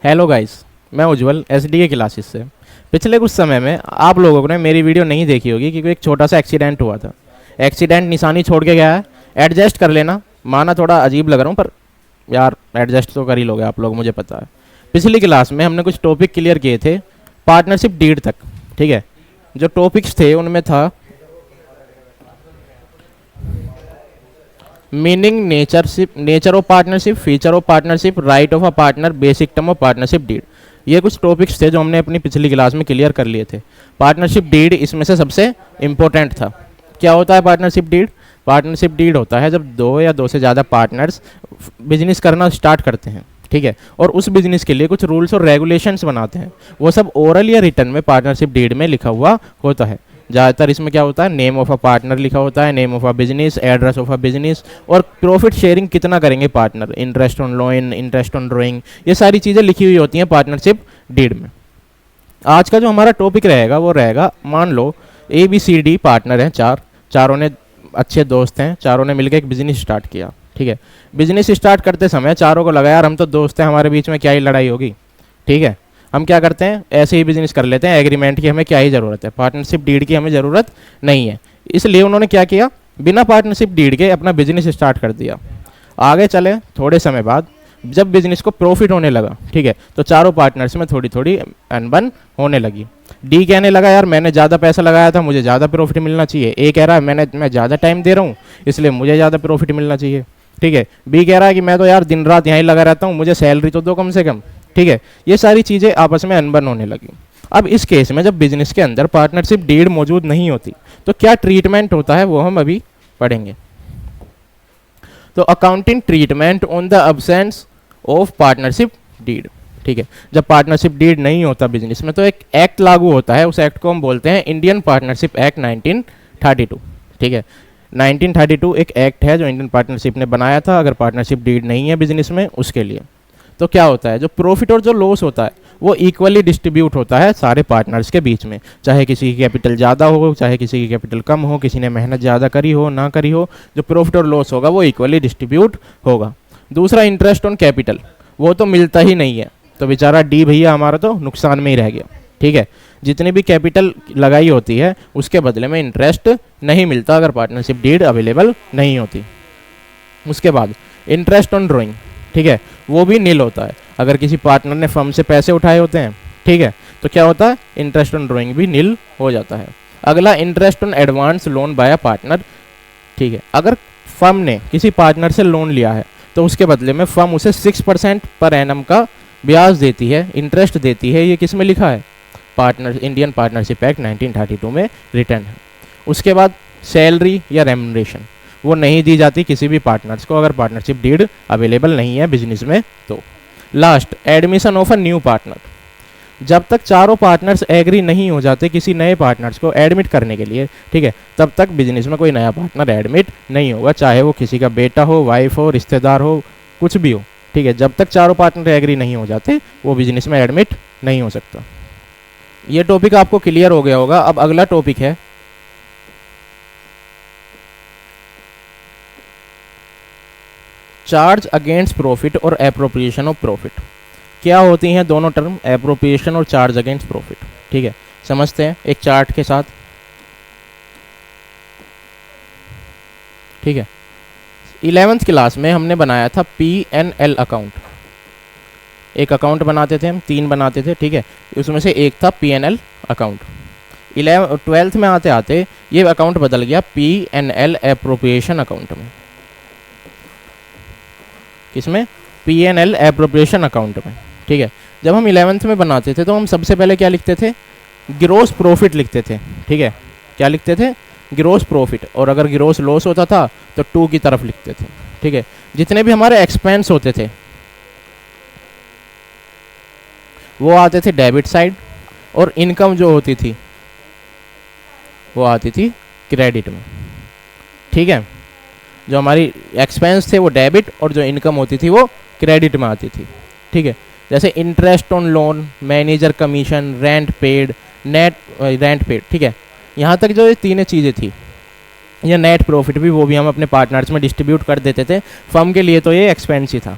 Hello guys, मैं उज्जवल SDA classes से। पिछले कुछ समय में आप लोगों ने मेरी वीडियो नहीं देखी होगी क्योंकि एक छोटा सा एक्सीडेंट हुआ था। एक्सीडेंट निशानी छोड़ के गया है। एडजस्ट कर लेना, माना थोड़ा अजीब लग रहा हूँ पर यार एडजस्ट तो कर ही लोगे आप लोग, मुझे पता है। पिछली क्लास में हमने कुछ टॉपिक क्लियर किए थे पार्टनरशिप डीड तक। ठीक है, जो टॉपिक्स थे उनमें था meaning, nature of partnership, feature of partnership, right of a partner, basic term of partnership deed. ये कुछ टॉपिक्स थे जो हमने अपनी पिछली क्लास में क्लियर कर लिए थे। पार्टनरशिप डीड इसमें से सबसे इंपॉर्टेंट था। क्या होता है पार्टनरशिप डीड? पार्टनरशिप डीड होता है जब दो या दो से ज़्यादा पार्टनर्स बिजनेस करना स्टार्ट करते हैं, ठीक है, और उस बिजनेस के लिए कुछ रूल्स और रेगुलेशंस बनाते हैं। वो सब ओरल या रिटर्न में पार्टनरशिप डीड में लिखा हुआ होता है। ज़्यादातर इसमें क्या होता है, नेम ऑफ अ पार्टनर लिखा होता है, name of a business, address of a business, और प्रॉफिट शेयरिंग कितना करेंगे partner, interest on loan, interest on drawing, ये सारी चीज़ें लिखी हुई होती हैं पार्टनरशिप डीड में। आज का जो हमारा टॉपिक रहेगा वो रहेगा, मान लो ABCD पार्टनर हैं, चारों ने अच्छे दोस्त हैं, चारों ने मिलकर एक बिजनेस स्टार्ट किया। ठीक है, बिजनेस स्टार्ट करते समय चारों को लगा यार हम तो दोस्त हैं, हमारे बीच में क्या ही लड़ाई होगी। ठीक है, हम क्या करते हैं, ऐसे ही बिजनेस कर लेते हैं, एग्रीमेंट की हमें क्या ही ज़रूरत है, पार्टनरशिप डीड की हमें ज़रूरत नहीं है। इसलिए उन्होंने क्या किया, बिना पार्टनरशिप डीड के अपना बिजनेस स्टार्ट कर दिया। आगे चले, थोड़े समय बाद जब बिजनेस को प्रॉफिट होने लगा, ठीक है, तो चारों पार्टनर्स में थोड़ी थोड़ी अनबन होने लगी। डी कहने लगा यार मैंने ज़्यादा पैसा लगाया था, मुझे ज़्यादा प्रॉफिट मिलना चाहिए। ए कह रहा है मैं ज़्यादा टाइम दे रहा हूँ इसलिए मुझे ज़्यादा प्रॉफिट मिलना चाहिए। ठीक है, बी कह रहा है कि मैं तो यार दिन रात यहाँ ही लगा रहता हूँ, मुझे सैलरी तो दो कम से कम। ठीक है, ये सारी चीज़ें आपस में अनबन होने लगी। अब इस केस में जब बिजनेस के अंदर पार्टनरशिप डीड मौजूद नहीं होती तो क्या ट्रीटमेंट होता है वो हम अभी पढ़ेंगे। तो accounting treatment on the absence of partnership deed. ठीक है, जब पार्टनरशिप डीड नहीं होता बिजनेस में तो एक एक्ट लागू होता है, उस एक्ट को हम बोलते हैं इंडियन पार्टनरशिप एक्ट 1932। ठीक है, 1932 एक एक्ट है जो इंडियन पार्टनरशिप ने बनाया था, अगर पार्टनरशिप डीड नहीं है बिजनेस में उसके लिए। तो क्या होता है, जो प्रॉफिट और जो लॉस होता है वो इक्वली डिस्ट्रीब्यूट होता है सारे पार्टनर्स के बीच में, चाहे किसी की कैपिटल ज़्यादा हो चाहे किसी की कैपिटल कम हो, किसी ने मेहनत ज़्यादा करी हो ना करी हो, जो प्रॉफिट और लॉस होगा वो इक्वली डिस्ट्रीब्यूट होगा। दूसरा, इंटरेस्ट ऑन कैपिटल, वो तो मिलता ही नहीं है, तो बेचारा डी भैया हमारा तो नुकसान में ही रह गया। ठीक है, जितनी भी कैपिटल लगाई होती है उसके बदले में इंटरेस्ट नहीं मिलता अगर पार्टनरशिप डीड अवेलेबल नहीं होती। उसके बाद इंटरेस्ट ऑन ड्रॉइंग, ठीक है, वो भी नील होता है अगर किसी पार्टनर ने फर्म से पैसे उठाए होते हैं। ठीक है, तो क्या होता है, इंटरेस्ट ऑन ड्रॉइंग भी नील हो जाता है। अगला, interest on advance loan by a partner. ठीक है, अगर फर्म ने किसी पार्टनर से लोन लिया है तो उसके बदले में फर्म उसे 6% पर एनम का ब्याज देती है, इंटरेस्ट देती है। ये किस में लिखा है, इंडियन पार्टनरशिप एक्ट 1932 में रिटर्न है। उसके बाद सैलरी या रेम्युनरेशन, वो नहीं दी जाती किसी भी पार्टनर्स को अगर पार्टनरशिप डीड अवेलेबल नहीं है बिजनेस में। तो last, admission of a new partner, जब तक चारों पार्टनर्स एग्री नहीं हो जाते किसी नए पार्टनर्स को एडमिट करने के लिए, ठीक है, तब तक बिजनेस में कोई नया पार्टनर एडमिट नहीं होगा, चाहे वो किसी का बेटा हो, वाइफ हो, रिश्तेदार हो, कुछ भी हो। ठीक है, जब तक चारों पार्टनर एग्री नहीं हो जाते वो बिजनेस में एडमिट नहीं हो सकता। ये टॉपिक आपको क्लियर हो गया होगा। अब अगला टॉपिक है चार्ज अगेंस्ट प्रॉफिट और एप्रोप्रिएशन ऑफ प्रॉफिट। क्या होती हैं दोनों टर्म, एप्रोप्रिएशन और चार्ज अगेंस्ट प्रॉफिट। ठीक है, समझते हैं एक चार्ट के साथ। ठीक है, 11th क्लास में हमने बनाया था P&L अकाउंट। एक अकाउंट बनाते थे हम, 3 बनाते थे। ठीक है, उसमें से एक था P&L अकाउंट। 12th में आते आते ये अकाउंट बदल गया P&L एप्रोप्रिएशन अकाउंट में। किसमें, P&L एप्रोप्रिएशन अकाउंट में। ठीक है, जब हम 11th में बनाते थे तो हम सबसे पहले क्या लिखते थे, ग्रोस प्रॉफिट लिखते थे। ठीक है, क्या लिखते थे, ग्रोस प्रॉफिट, और अगर ग्रोस लॉस होता था तो 2 की तरफ लिखते थे। ठीक है, जितने भी हमारे एक्सपेंस होते थे वो आते थे डेबिट साइड, और इनकम जो होती थी वो आती थी क्रेडिट में। ठीक है, जो हमारी एक्सपेंस थे वो डेबिट और जो इनकम होती थी वो क्रेडिट में आती थी। ठीक है, जैसे interest on loan, manager commission, rent paid, net rent paid. ठीक है, यहाँ तक जो ये 3 चीज़ें थी, ये नेट प्रॉफिट भी वो भी हम अपने पार्टनर्स में डिस्ट्रीब्यूट कर देते थे। फर्म के लिए तो ये एक्सपेंस ही था।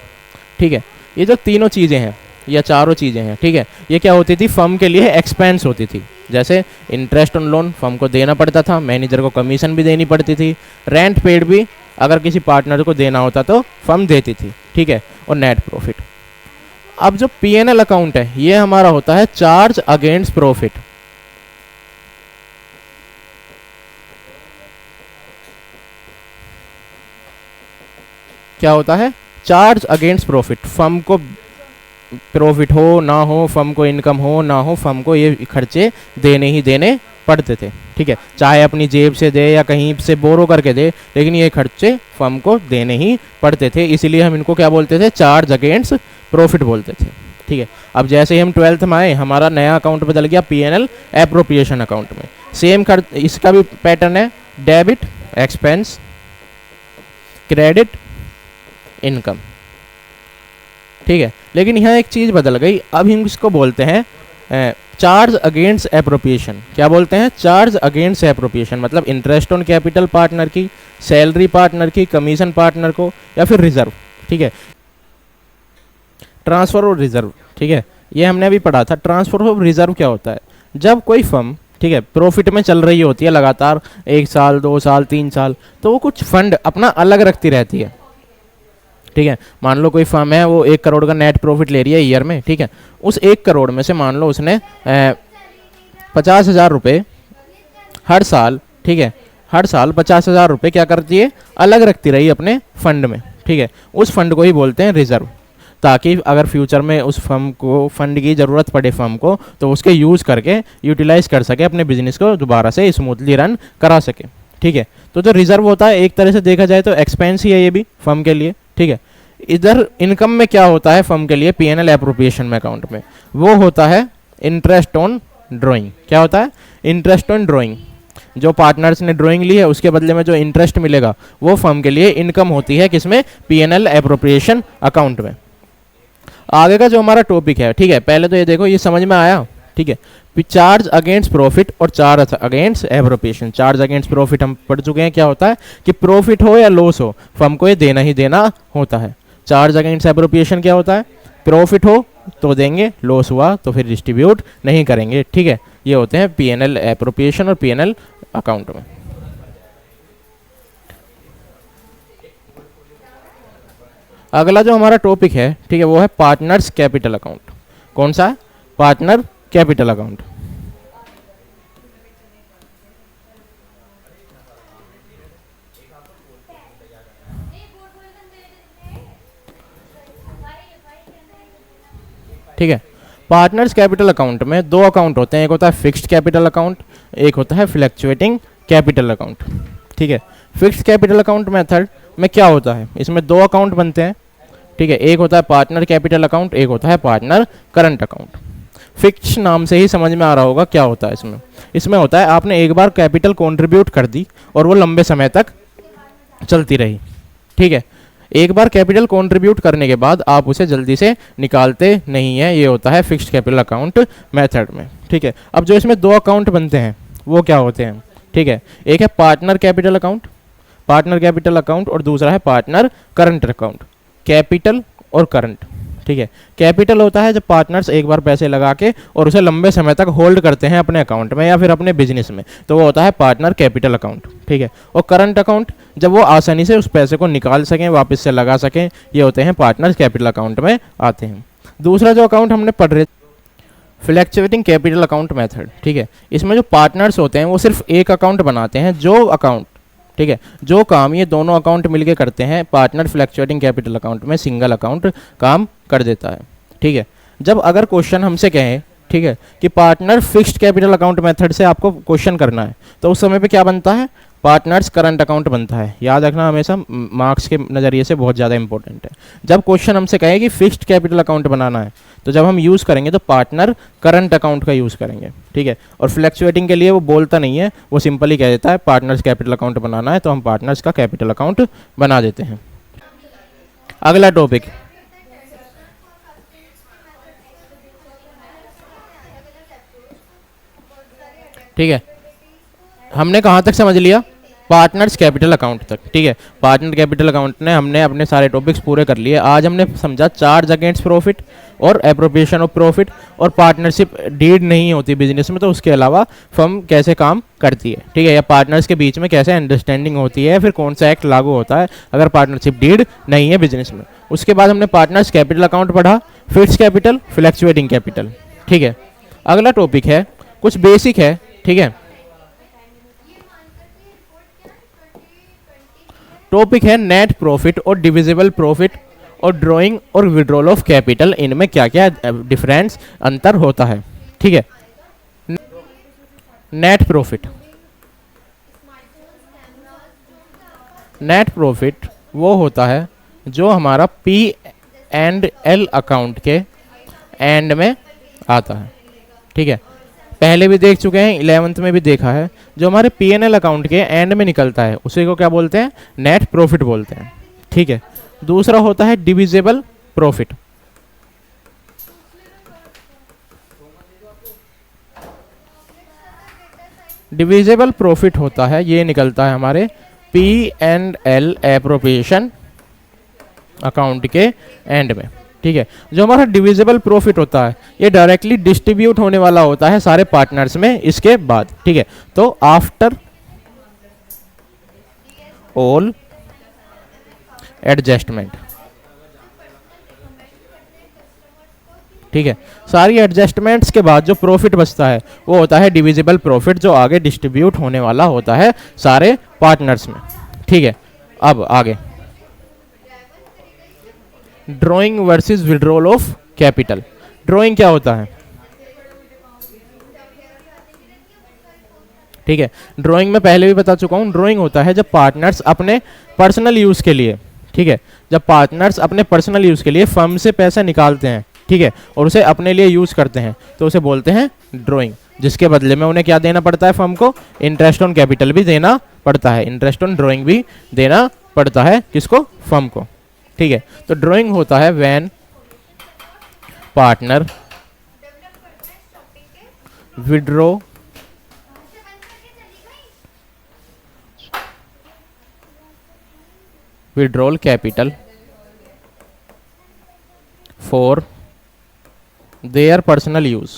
ठीक है, ये जो तीनों चीज़ें हैं या चारों चीज़ें हैं, ठीक है। ये क्या होती थी, फर्म के लिए एक्सपेंस होती थी। जैसे इंटरेस्ट ऑन लोन फर्म को देना पड़ता था, मैनेजर को कमीशन भी देनी पड़ती थी, रेंट पेड भी अगर किसी पार्टनर को देना होता तो फर्म देती थी, ठीक है। और नेट प्रॉफिट। अब जो पीएनएल अकाउंट है ये हमारा होता है चार्ज अगेंस्ट प्रॉफिट। क्या होता है, चार्ज अगेंस्ट प्रॉफिट। फर्म को प्रॉफिट हो ना हो, फर्म को इनकम हो ना हो, फर्म को ये खर्चे देने ही देने पड़ते थे, ठीक है। चाहे अपनी जेब से दे या कहीं से बोरो करके दे, लेकिन ये खर्चे फर्म को देने ही पड़ते थे। इसीलिए हम इनको क्या बोलते थे, चार्ज अगेंस्ट प्रॉफिट बोलते थे, ठीक है। अब जैसे ही हम 12th में आए, हमारा नया अकाउंट बदल गया पीएनएल एप्रोप्रिएशन अकाउंट में। सेम इसका भी पैटर्न है, डेबिट एक्सपेंस, क्रेडिट इनकम, ठीक है। लेकिन यहाँ एक चीज़ बदल गई, अब हम इसको बोलते हैं चार्ज अगेंस्ट एप्रोप्रिएशन। क्या बोलते हैं, चार्ज अगेंस्ट एप्रोप्रिएशन। मतलब इंटरेस्ट ऑन कैपिटल पार्टनर की, सैलरी पार्टनर की, कमीशन पार्टनर को, या फिर रिजर्व, ठीक है। ट्रांसफर और रिजर्व, ठीक है, ये हमने अभी पढ़ा था। ट्रांसफर और रिजर्व क्या होता है, जब कोई फर्म, ठीक है, प्रॉफिट में चल रही होती है लगातार 1 साल 2 साल 3 साल, तो वो कुछ फंड अपना अलग रखती रहती है, ठीक है। मान लो कोई फर्म है, वो 1 करोड़ का नेट प्रॉफिट ले रही है ईयर में, ठीक है। उस 1 करोड़ में से मान लो उसने 50,000 रुपये हर साल, ठीक है, हर साल 50,000 रुपये क्या करती है, अलग रखती रही अपने फंड में, ठीक है। उस फंड को ही बोलते हैं रिजर्व, ताकि अगर फ्यूचर में उस फर्म को फंड की ज़रूरत पड़े फर्म को, तो उसके यूज़ करके यूटिलाइज कर सके, अपने बिजनेस को दोबारा से स्मूथली रन करा सके, ठीक है। तो जो रिजर्व होता है, एक तरह से देखा जाए तो एक्सपेंस ही है ये भी फर्म के लिए, ठीक है। इधर इनकम में क्या होता है फर्म के लिए, पीएनएल एप्रोप्रिएशन में अकाउंट में, वो होता है इंटरेस्ट ऑन ड्राइंग। क्या होता है, इंटरेस्ट ऑन ड्राइंग। जो पार्टनर्स ने ड्राइंग ली है उसके बदले में जो इंटरेस्ट मिलेगा वो फर्म के लिए इनकम होती है, किसमें, पीएनएल एप्रोप्रिएशन अकाउंट में। आगे का जो हमारा टॉपिक है, ठीक है, पहले तो ये देखो, ये समझ में आया, ठीक है। चार्ज अगेंस्ट प्रॉफिट और charge against appropriation. Charge against profit हम पढ़ चुके हैं, क्या होता है कि प्रॉफिट हो या लॉस हो, फर्म को ये देना ही देना होता है। चार्ज अगेंस्ट एप्रोप्रिएशन क्या होता है, प्रॉफिट हो तो देंगे, लॉस हुआ तो फिर डिस्ट्रीब्यूट नहीं करेंगे, ठीक है। ये होते हैं पीएनएल एप्रोप्रिएशन और पीएनएल अकाउंट में। अगला जो हमारा टॉपिक है, ठीक है, वो है पार्टनर्स कैपिटल अकाउंट। कौन सा है, पार्टनर कैपिटल अकाउंट। ठीक है, पार्टनर्स कैपिटल अकाउंट में 2 अकाउंट होते हैं, एक होता है फिक्स्ड कैपिटल अकाउंट, एक होता है फ्लक्चुएटिंग कैपिटल अकाउंट, ठीक है। फिक्स्ड कैपिटल अकाउंट मेथड में क्या होता है, इसमें 2 अकाउंट बनते हैं, ठीक है। एक होता है पार्टनर कैपिटल अकाउंट, एक होता है पार्टनर करंट अकाउंट। फिक्स्ड नाम से ही समझ में आ रहा होगा क्या होता है इसमें। इसमें होता है आपने एक बार कैपिटल कंट्रीब्यूट कर दी और वो लंबे समय तक चलती रही, ठीक है। एक बार कैपिटल कंट्रीब्यूट करने के बाद आप उसे जल्दी से निकालते नहीं हैं, ये होता है फिक्स्ड कैपिटल अकाउंट मेथड में, ठीक है। अब जो इसमें 2 अकाउंट बनते हैं वो क्या होते हैं, ठीक है। एक है partner capital account, partner capital account, और दूसरा है पार्टनर करंट अकाउंट। कैपिटल और करंट, ठीक है। कैपिटल होता है जब पार्टनर्स एक बार पैसे लगा के और उसे लंबे समय तक होल्ड करते हैं अपने अकाउंट में या फिर अपने बिजनेस में, तो वो होता है पार्टनर कैपिटल अकाउंट, ठीक है। और करंट अकाउंट जब वो आसानी से उस पैसे को निकाल सकें, वापस से लगा सकें, ये होते हैं पार्टनर कैपिटल अकाउंट में आते हैं। दूसरा जो अकाउंट हमने पढ़ रहे, फ्लक्चुएटिंग कैपिटल अकाउंट मेथड, ठीक है। इसमें जो पार्टनर्स होते हैं वो सिर्फ एक अकाउंट बनाते हैं, जो अकाउंट, ठीक है, जो काम ये दोनों अकाउंट मिलके करते हैं, पार्टनर फ्लक्चुएटिंग कैपिटल अकाउंट में सिंगल अकाउंट काम कर देता है, ठीक है। जब अगर क्वेश्चन हमसे कहें, ठीक है, कि partner fixed capital account method से आपको क्वेश्चन करना है, तो उस समय पे क्या बनता है, पार्टनर्स करंट अकाउंट बनता है। याद रखना हमेशा, मार्क्स के नज़रिए से बहुत ज़्यादा इंपॉर्टेंट है। जब क्वेश्चन हमसे कहे कि फिक्स्ड कैपिटल अकाउंट बनाना है, तो जब हम यूज़ करेंगे तो पार्टनर करंट अकाउंट का यूज़ करेंगे, ठीक है। और फ्लक्चुएटिंग के लिए वो बोलता नहीं है, वो सिंपली कह देता है पार्टनर्स कैपिटल अकाउंट बनाना है, तो हम पार्टनर्स का कैपिटल अकाउंट बना देते हैं। अगला टॉपिक, ठीक है, हमने कहाँ तक समझ लिया, पार्टनर्स कैपिटल अकाउंट तक, ठीक है। पार्टनर कैपिटल अकाउंट ने हमने अपने सारे टॉपिक्स पूरे कर लिए। आज हमने समझा चार्ज अगेंस्ट प्रॉफिट और एप्रोप्रिएशन ऑफ प्रॉफिट, और पार्टनरशिप डीड नहीं होती बिजनेस में, तो उसके अलावा फर्म कैसे काम करती है, ठीक है, या पार्टनर्स के बीच में कैसे अंडरस्टैंडिंग होती है, फिर कौन सा एक्ट लागू होता है अगर पार्टनरशिप डीड नहीं है बिजनेस में। उसके बाद हमने पार्टनर्स कैपिटल अकाउंट पढ़ा, फिक्स्ड कैपिटल, फ्लक्चुएटिंग कैपिटल, ठीक है। अगला टॉपिक है कुछ बेसिक है, ठीक है, टॉपिक है नेट प्रॉफिट और डिविजिबल प्रॉफिट और ड्राइंग और विड्रॉल ऑफ कैपिटल, इनमें क्या क्या डिफरेंस अंतर होता है, ठीक है। नेट प्रॉफिट, नेट प्रॉफिट वो होता है जो हमारा P&L अकाउंट के एंड में आता है, ठीक है। पहले भी देख चुके हैं, 11th में भी देखा है, जो हमारे P&L अकाउंट के एंड में निकलता है उसी को क्या बोलते हैं, नेट प्रॉफिट बोलते हैं, ठीक है। दूसरा होता है डिविजिबल प्रॉफिट, डिविजिबल प्रॉफिट होता है, ये निकलता है हमारे P&L एप्रोप्रिएशन अकाउंट के एंड में, ठीक है। जो हमारा डिविजिबल प्रॉफिट होता है ये डायरेक्टली डिस्ट्रीब्यूट होने वाला होता है सारे पार्टनर्स में इसके बाद, ठीक है। तो आफ्टर ऑल एडजस्टमेंट, ठीक है, सारी एडजस्टमेंट्स के बाद जो प्रॉफिट बचता है वो होता है डिविजिबल प्रॉफिट, जो आगे डिस्ट्रीब्यूट होने वाला होता है सारे पार्टनर्स में, ठीक है। अब आगे drawing versus withdrawal of capital. Drawing क्या होता है, ठीक है, ड्राइंग में पहले भी बता चुका हूं, ड्राइंग होता है जब पार्टनर्स अपने पर्सनल यूज के लिए, ठीक है, जब पार्टनर्स अपने पर्सनल यूज के लिए फर्म से पैसा निकालते हैं, ठीक है, और उसे अपने लिए यूज करते हैं, तो उसे बोलते हैं ड्राइंग, जिसके बदले में उन्हें क्या देना पड़ता है, फर्म को इंटरेस्ट ऑन कैपिटल भी देना पड़ता है, इंटरेस्ट ऑन ड्राइंग भी देना पड़ता है, किसको, फर्म को, ठीक है। तो ड्राइंग होता है when partner withdraw withdrawal capital for their personal use,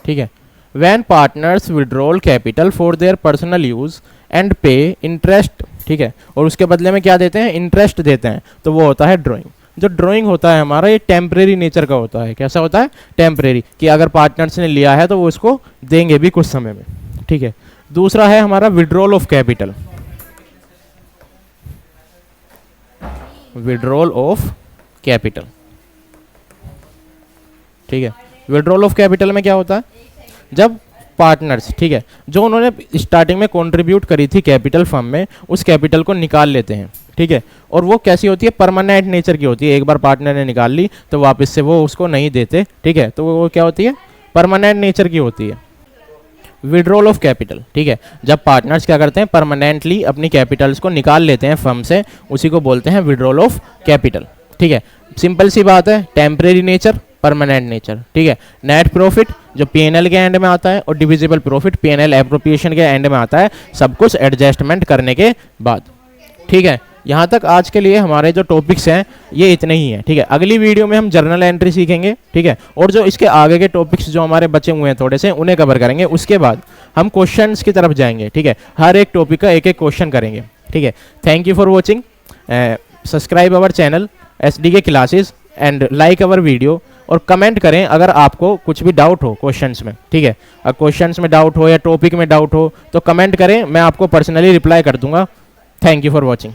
ठीक है। When partners withdrawal capital for their personal use and पे इंटरेस्ट, ठीक है, और उसके बदले में क्या देते हैं, इंटरेस्ट देते हैं, तो वो होता है ड्राइंग। जो ड्राइंग होता है हमारा ये टेम्परेरी नेचर का होता है, कैसा होता है, टेम्परेरी, कि अगर पार्टनर्स ने लिया है तो वो इसको देंगे भी कुछ समय में, ठीक है। दूसरा है हमारा withdrawal of capital, withdrawal of capital, ठीक है। विड्रॉल ऑफ कैपिटल में क्या होता है, जब पार्टनर्स, ठीक है, जो उन्होंने स्टार्टिंग में कंट्रीब्यूट करी थी कैपिटल फर्म में, उस कैपिटल को निकाल लेते हैं, ठीक है, और वो कैसी होती है, परमानेंट नेचर की होती है, एक बार पार्टनर ने निकाल ली तो वापस से वो उसको नहीं देते, ठीक है, तो वो क्या होती है, परमानेंट नेचर की होती है। विड्रॉल ऑफ कैपिटल, ठीक है, जब पार्टनर्स क्या करते हैं, परमानेंटली अपनी कैपिटल्स को निकाल लेते हैं फर्म से, उसी को बोलते हैं विड्रॉल ऑफ कैपिटल, ठीक है। सिंपल सी बात है, टेम्परेरी नेचर, परमानेंट नेचर, ठीक है। नेट प्रॉफिट जो P&L के एंड में आता है, और डिविजिबल प्रॉफिट P&L एप्रोप्रिएशन के एंड में आता है, सब कुछ एडजस्टमेंट करने के बाद, ठीक है। यहाँ तक आज के लिए हमारे जो टॉपिक्स हैं ये इतने ही हैं, ठीक है। अगली वीडियो में हम जर्नल एंट्री सीखेंगे, ठीक है, और जो इसके आगे के टॉपिक्स जो हमारे बचे हुए हैं थोड़े से, उन्हें कवर करेंगे। उसके बाद हम क्वेश्चंस की तरफ जाएंगे, ठीक है, हर एक टॉपिक का एक एक क्वेश्चन करेंगे, ठीक है। Thank you for watching, subscribe our channel SDK classes and like our video, और कमेंट करें अगर आपको कुछ भी डाउट हो क्वेश्चंस में, ठीक है। अगर क्वेश्चंस में डाउट हो या टॉपिक में डाउट हो तो कमेंट करें, मैं आपको पर्सनली रिप्लाई कर दूंगा। Thank you for watching.